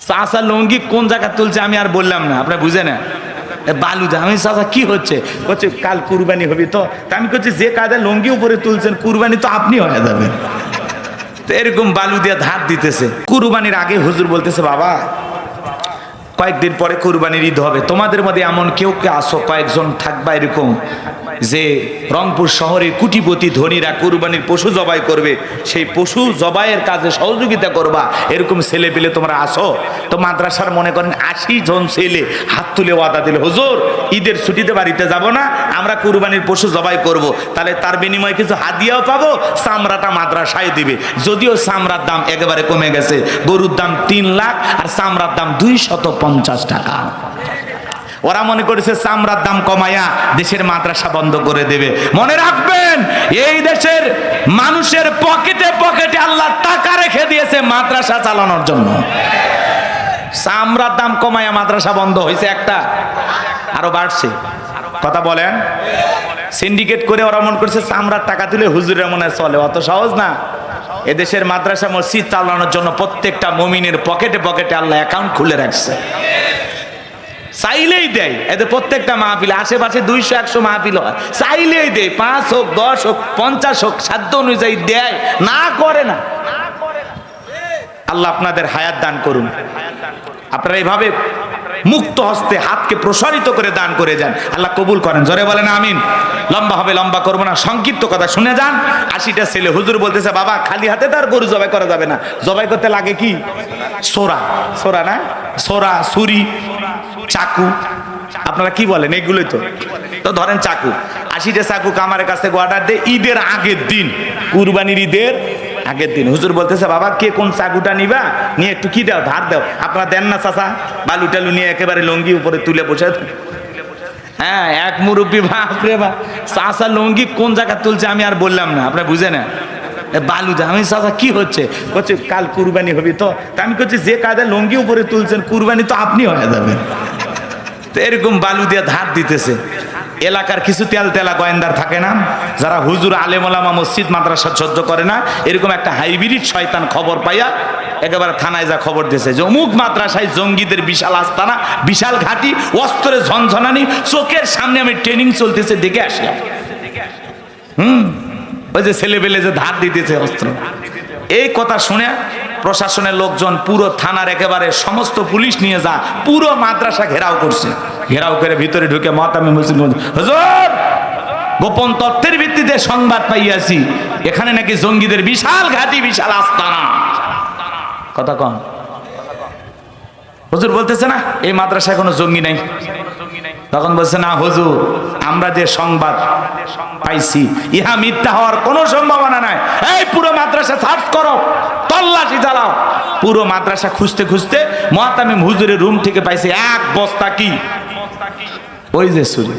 চাচা লুঙ্গি কোন জায়গা তুলছে আমি আর বললাম না, আপনার বুঝে না বালুদা। আমি চাচা কি হচ্ছে? বলছে কাল কুরবানি হবি তো। আমি করছি যে কাজে লুঙ্গি উপরে তুলছেন কুরবানি তো আপনি হয়ে যাবেন। তো এরকম বালু দিয়ে ধার দিতেছে। কুরবানির আগে হুজুর বলতেছে বাবা কয়েকদিন পরে কুরবানির ঈদ হবে, তোমাদের মধ্যে এমন কেউ কে আসো, কয়েকজন থাকবা এরকম যে রংপুর শহরের কোটিপতি ধনীরা কুরবানির পশু জবাই করবে, সেই পশু জবাইয়ের কাজে সহযোগিতা করবা, এরকম ছেলে পেলে তোমরা আসো। তো মাদ্রাসার মনে করেন 80 জন ছেলে হাত তুলে ওয়াদা দিল, হুজুর ঈদের ছুটিতে বাড়িতে যাব না, আমরা কুরবানির পশু জবাই করব, তাহলে তার বিনিময়ে কিছু হাদিয়াও পাবো, চামড়াটা মাদ্রাসায় দিবে। যদিও চামড়ার দাম একেবারে কমে গেছে, গরুর দাম 3 লাখ আর চামড়ার দাম 250 টাকা। ওরা মনে করেছে চামড়ার দাম কমায়া দেশের মাদ্রাসা বন্ধ করে দেবে। মনে রাখবেন এই দেশের মানুষের পকেটে পকেটে আল্লাহ টাকা রেখে দিয়েছে মাদ্রাসা চালানোর জন্য। চামড়ার দাম কমায়া মাদ্রাসা বন্ধ হয়েছে একটা, আরো বাড়ছে। কথা বলেন, সিন্ডিকেট করে ওরা মনে করছে চামড়ার টাকা তুলে হুজুরের মনে চলে, অত সহজ না। এদেশের মাদ্রাসা মসজিদ চালানোর জন্য প্রত্যেকটা মুমিনের পকেটে পকেটে আল্লাহ অ্যাকাউন্ট খুলে রাখছে, চাইলেই দেয়। এদের প্রত্যেকটা মাহফিল আশেপাশে 200-100 মাহফিল হয়, চাইলেই দেয়, 5 হোক 10 হোক 50 হোক সাধ্য অনুযায়ী দেয়, না করে না। আল্লাহ আপনাদের হায়াত দান করুন, আপনারা এইভাবে মুক্ত হস্তে হাতকে প্রসারিত করে দান করে যান, আল্লাহ কবুল করেন। জোরে বলেন আমিন। লম্বা হবে, লম্বা করবো না, সংক্ষিপ্ত কথা শুনে যান। 80টা ছেলে, হুজুর বলতেছে বাবা খালি হাতে তার গরু জবাই করা যাবে না, জবাই করতে লাগে কি? সোরা, সোরা না, সোরা, ছুরি, চাকু, আপনারা কি বলেন এগুলোই তো। তো ধরেন চাকু, 80টা চাকু কামারের কাছ থেকে অর্ডার দেয় ঈদের আগের দিন, কুরবানির ঈদের আগের দিন। হুজুর বলতেছে বাবা কে কোন চাকুটা নিবা, নিয়ে একটু কি দাও, ধার দাও। আপনারা দেন না চাচা? বালু টালু নিয়ে একেবারে লঙ্গি উপরে তুলে বসে। হ্যাঁ, এক মুরব্বী বাপরে বাপ, চাচা লঙ্গি কোন জায়গা তুলছে আমি আর বললাম না, আপনার বুঝে না বালুদা। আমি চাচা কি হচ্ছে? বলছে কাল কুরবানি হবি তো। আমি করছি যে কাজে লঙ্গি উপরে তুলছেন কুরবানি তো আপনি হয়ে যাবেন। তো এরকম বালু দিয়ে ধার দিতেছে। এলাকার কিছু তেলা গোয়েন্দার থাকে না, যারা হুজুর আলেম ওলামা মসজিদ মাদ্রাসা সহ্য করে না, এরকম একটা হাইব্রিড শয়তান খবর পাইয়া একেবারে থানায় যা খবর দিয়েছে যে অমুক মাদ্রাসায় জঙ্গিদের বিশাল আস্তানা, বিশাল ঘাঁটি, অস্ত্রের ঝনঝনানি, চোখের সামনে আমি ট্রেনিং চলতেছে দেখে আসলাম। ওই যে ছেলে পেলে যে ধার দিতেছে অস্ত্র, এই কথা শুনে প্রশাসনের লোকজন পুরো থানার একেবারে সমস্ত পুলিশ নিয়ে যা পুরো মাদ্রাসা ঘেরাও করছে। ঘেরাও করে ভিতরে ঢুকে মুহতামিম হোসেন, হুজুর গোপন তথ্যের ভিত্তিতে সংবাদ পাইয়াছি এখানে নাকি জঙ্গিদের বিশাল ঘাঁটি, বিশাল আস্তানা। কথা কন। হুজুর বলতেছে না এই মাদ্রাসায় কোনো জঙ্গি নাই। তখন বলছে না হুজুর আমরা যে সংবাদ পাইছি ইহা মিথ্যা হওয়ার কোনো সম্ভাবনা নাই। এই পুরো মাদ্রাসা সার্চ করো, তল্লাশি চালাও। পুরো মাদ্রাসা খুঁজতে খুঁজতে মুহতামিম হুজুরের রুম থেকে পাইছে এক বস্তা কি, ওই যে ছুরি।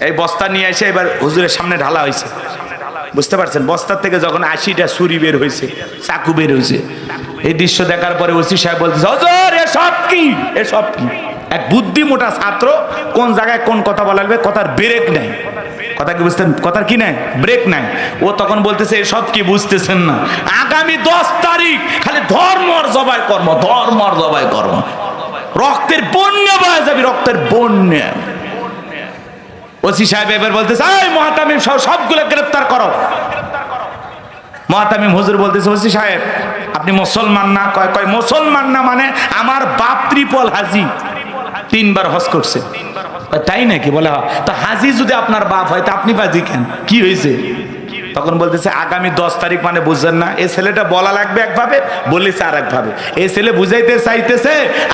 এই বস্তা নিয়ে এসে এবার হুজুরের সামনে ঢালা হয়েছে। বুঝতে পারছেন? বস্তার থেকে যখন 80টা ছুরি বের হয়েছে, চাকু বের হয়েছে, এই দৃশ্য দেখার পরে ওসি সাহেব বলতেছে হুজুর এসব কি, এসব কি? এক বুদ্ধিমোটা ছাত্র কোন জায়গায় কোন কথা বলা লাগবে, কথার ব্রেক নাই। কথা কি বুঝতেন? কথার কি নাই, ব্রেক নাই। ও তখন বলতেছে এসব কি বুঝতেছেন না, আগামী 10 তারিখ খালি ধর্মর জবাই কর্ম, ধর্মর জবাই কর্ম, রক্তের বন্যা বয়ে যাবে, রক্তের বন্যা। ওসি সাহেব এবার বলতেছে এই মুহতামিম সবগুলো গ্রেফতার করো। মুহতামিম হুজুর বলতেছে ওসি সাহেব আপনি মুসলমান না? কয় মুসলমান না মানে আমার বাপ ত্রিপল হাজি, 3 বার হজ করছে। তাই নাকি? বলে তো হাজি যদি আপনার বাপ হয় তা আপনি বাজি কেন, কি হয়েছে? তখন বলতেছে আগামী 10 তারিখ মানে বুঝছেন না? এই ছেলেটা বলা লাগবে একভাবে, বলেছে আর একভাবে। এই ছেলে বুঝাইতে চাইতেছে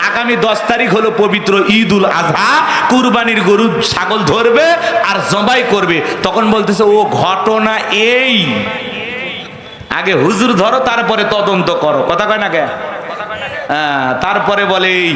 আগামী 10 তারিখ হলো পবিত্র ঈদ উল আজহা, কুরবানির গরু ছাগল ধরবে আর জবাই করবে। তখন বলতেছে ও ঘটনা এই, আগে হুজুর ধরো তারপরে তদন্ত করো। কথা কয় না কে? তারপরে বলে এই